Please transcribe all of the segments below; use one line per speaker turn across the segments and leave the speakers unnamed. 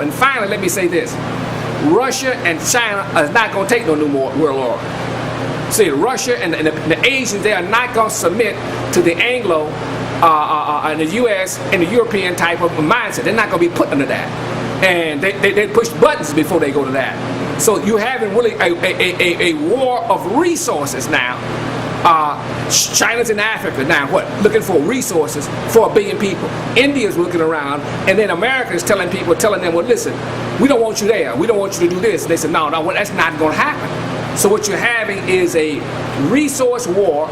And finally, let me say this. Russia and China is not going to take no new more world order. See, Russia and the Asians, they are not going to submit to the Anglo and the U.S. and the European type of mindset. They're not going to be put under that. And they push buttons before they go to that. So you're having really a war of resources now. China's in Africa now, looking for resources for 1 billion people. India's looking around, and then America is telling them, well, listen, we don't want you there. We don't want you to do this. And they said, no, that's not going to happen. So what you're having is a resource war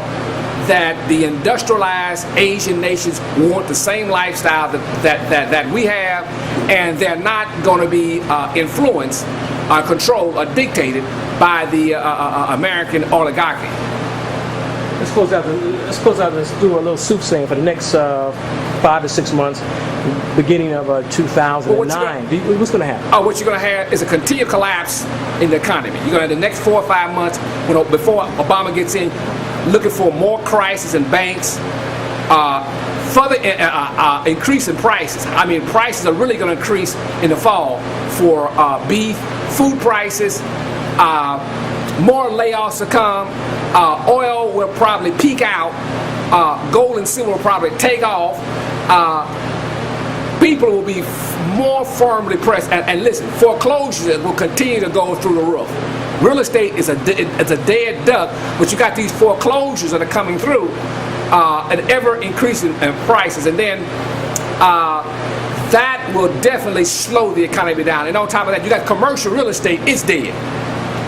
that the industrialized Asian nations want the same lifestyle that we have, and they're not going to be influenced, controlled, or dictated by the American oligarchy.
Let's close out. Let's do a little soothsaying for the next 5 to 6 months, beginning of 2009. What's going to happen?
What you're going to have is a continued collapse in the economy. You're going to have the next 4 or 5 months, before Obama gets in, looking for more crisis in banks, further increase in prices. I mean, prices are really going to increase in the fall for beef, food prices. More layoffs to come. Oil will probably peak out. Gold and silver will probably take off. People will be more firmly pressed. And listen, foreclosures will continue to go through the roof. Real estate is a dead duck, but you got these foreclosures that are coming through at ever increasing prices. And then that will definitely slow the economy down. And on top of that, you got commercial real estate. It's dead.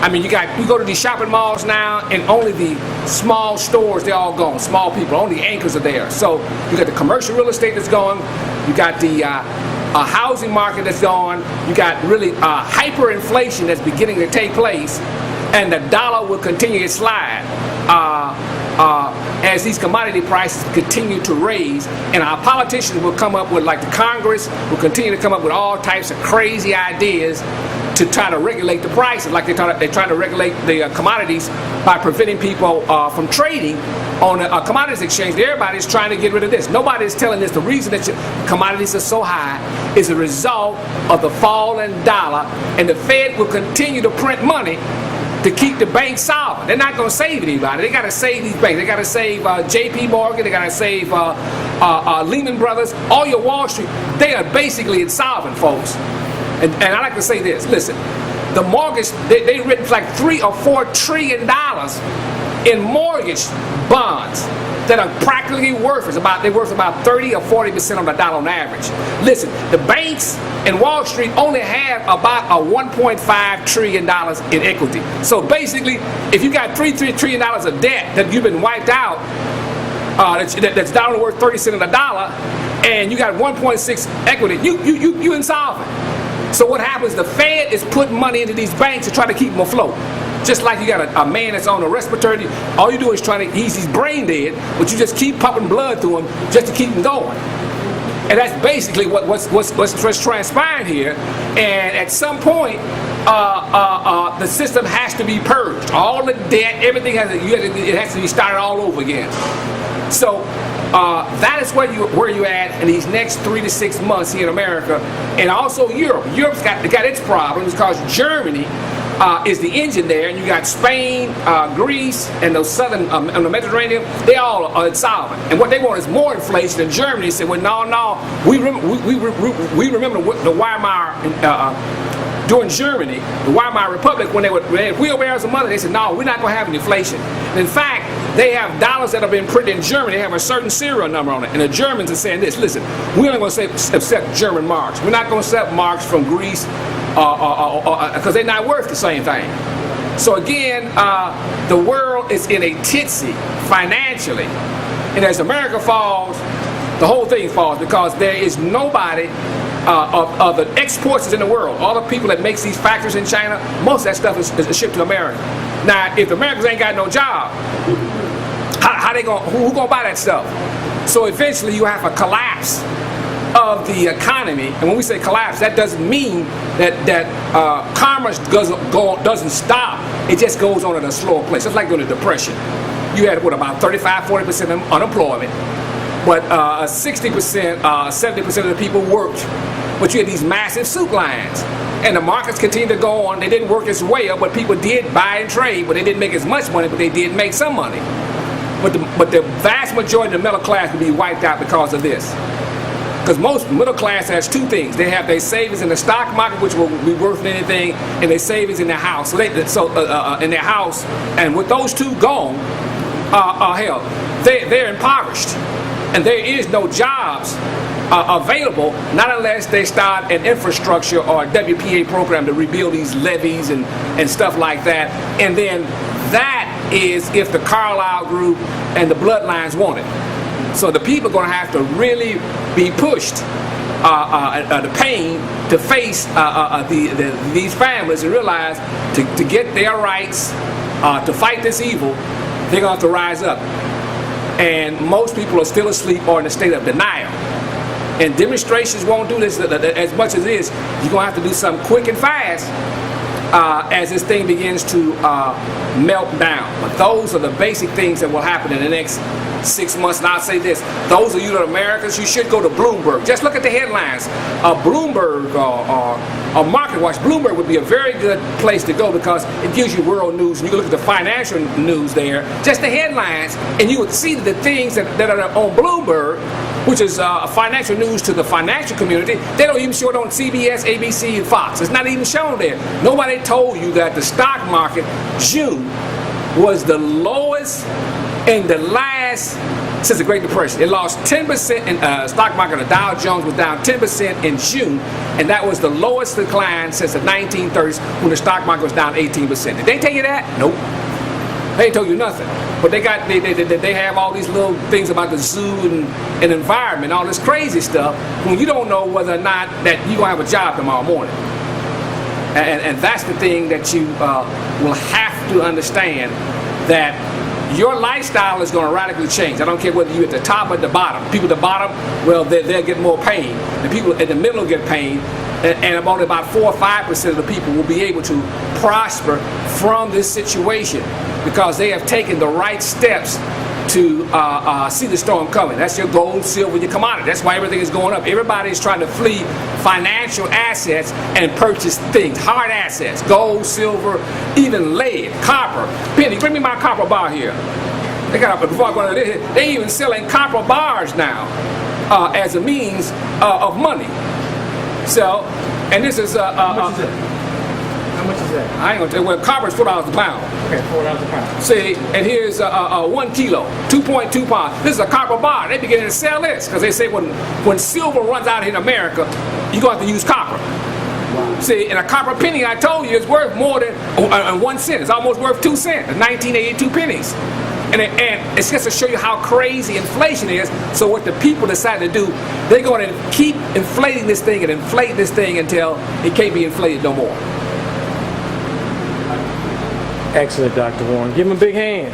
I mean, you go to these shopping malls now, and only the small stores, they're all gone. Small people, only the anchors are there. So you got the commercial real estate that's gone. You got the housing market that's gone. You got really hyperinflation that's beginning to take place, and the dollar will continue to slide as these commodity prices continue to raise. And our politicians will come up with, like the Congress, will continue to come up with all types of crazy ideas to try to regulate the prices, like they try to regulate the commodities by preventing people from trading on a commodities exchange. Everybody's trying to get rid of this. Nobody's telling us the reason that commodities are so high is a result of the falling dollar, and the Fed will continue to print money to keep the banks solvent. They're not going to save anybody. They got to save these banks. They got to save J.P. Morgan. They got to save Lehman Brothers. All your Wall Street. They are basically insolvent, folks. And I like to say this. Listen, the mortgage, they written like $3 or $4 trillion in mortgage bonds that are practically worthless. They're worth about 30 or 40% of the dollar on average. Listen, the banks and Wall Street only have about a $1.5 trillion in equity. So basically, if you got $3 trillion of debt that you've been wiped out, that's down worth 30 cents of the dollar, and you got 1.6 equity, you insolvent. So what happens, the Fed is putting money into these banks to try to keep them afloat. Just like you got a man that's on a respiratory, all you do is trying to, he's brain dead, but you just keep pumping blood through him just to keep him going. And that's basically what's transpiring here. And at some point, the system has to be purged. All the debt, everything it has to be started all over again. So that is where you're at in these next 3 to 6 months here in America, and also Europe. Europe's got its problems because Germany is the engine there, and you got Spain, Greece, and those southern on the Mediterranean. They all are insolvent, and what they want is more inflation. And Germany said, "Well, no, we remember the Weimar." During Germany, the Weimar Republic, when they had wheelbarrows of money, they said, no, we're not going to have any inflation. And in fact, they have dollars that have been printed in Germany. They have a certain serial number on it. And the Germans are saying this, listen, we're only going to accept German marks. We're not going to accept marks from Greece because they're not worth the same thing. So again, the world is in a titsy financially. And as America falls, the whole thing falls, because there is nobody of the exporters in the world, all the people that makes these factories in China, most of that stuff is shipped to America. Now, if the Americans ain't got no job, who gonna buy that stuff? So eventually you have a collapse of the economy. And when we say collapse, that doesn't mean that commerce doesn't stop. It just goes on at a slower pace. It's like during the Depression. You had about 35-40% unemployment, but 60%, 70% of the people worked. but you had these massive soup lines. And the markets continued to go on. They didn't work as well, but people did buy and trade, but they didn't make as much money, but they did make some money. But the vast majority of the middle class would be wiped out because of this. Because most middle class has two things. They have their savings in the stock market, which will be worth anything, and their savings in their house. In their house, and with those two gone, hell, they're impoverished. And there is no jobs available, not unless they start an infrastructure or a WPA program to rebuild these levees and stuff like that. And then that is if the Carlyle Group and the Bloodlines want it. So the people are going to have to really be pushed the pain to face these families and realize to get their rights, to fight this evil, they're going to have to rise up. And most people are still asleep or in a state of denial. And demonstrations won't do this as much as it is. You're going to have to do something quick and fast as this thing begins to melt down. But those are the basic things that will happen in the next 6 months. And I'll say this, those of you that are Americans, you should go to Bloomberg. Just look at the headlines. Bloomberg or MarketWatch. Bloomberg would be a very good place to go because it gives you world news. And you can look at the financial news there, just the headlines, and you would see the things that are on Bloomberg, which is financial news to the financial community. They don't even show it on CBS, ABC, and Fox. It's not even shown there. Nobody told you that the stock market, June, was the lowest in the last, since the Great Depression. It lost 10% in stock market. The Dow Jones was down 10% in June, and that was the lowest decline since the 1930s when the stock market was down 18%. Did they tell you that? Nope. They ain't told you nothing. But they have all these little things about the zoo and environment, all this crazy stuff, when you don't know whether or not that you're going to have a job tomorrow morning. And that's the thing that you will have to understand, that your lifestyle is going to radically change. I don't care whether you're at the top or at the bottom. People at the bottom, well, they'll get more pain. The people in the middle get pain. And only about 4 or 5% of the people will be able to prosper from this situation because they have taken the right steps to see the storm coming. That's your gold, silver, your commodity. That's why everything is going up. Everybody is trying to flee financial assets and purchase things, hard assets, gold, silver, even lead, copper. Penny, bring me my copper bar here. They got before I go there, they even selling copper bars now as a means of money. So, and this is
How much is it? How much is that?
I ain't gonna tell you. Well, copper is $4 a pound.
Okay, $4 a pound.
See, and here's 1 kilo, 2.2 pounds. This is a copper bar. They beginning to sell this because they say when silver runs out in America, you're going to have to use copper. Wow. See, and a copper penny, I told you, is worth more than 1 cent. It's almost worth 2 cents. 1982 pennies. And it's just to show you how crazy inflation is. So what the people decide to do, they're going to keep inflating this thing and inflate this thing until it can't be inflated no more.
Excellent, Dr. Warren. Give him a big hand.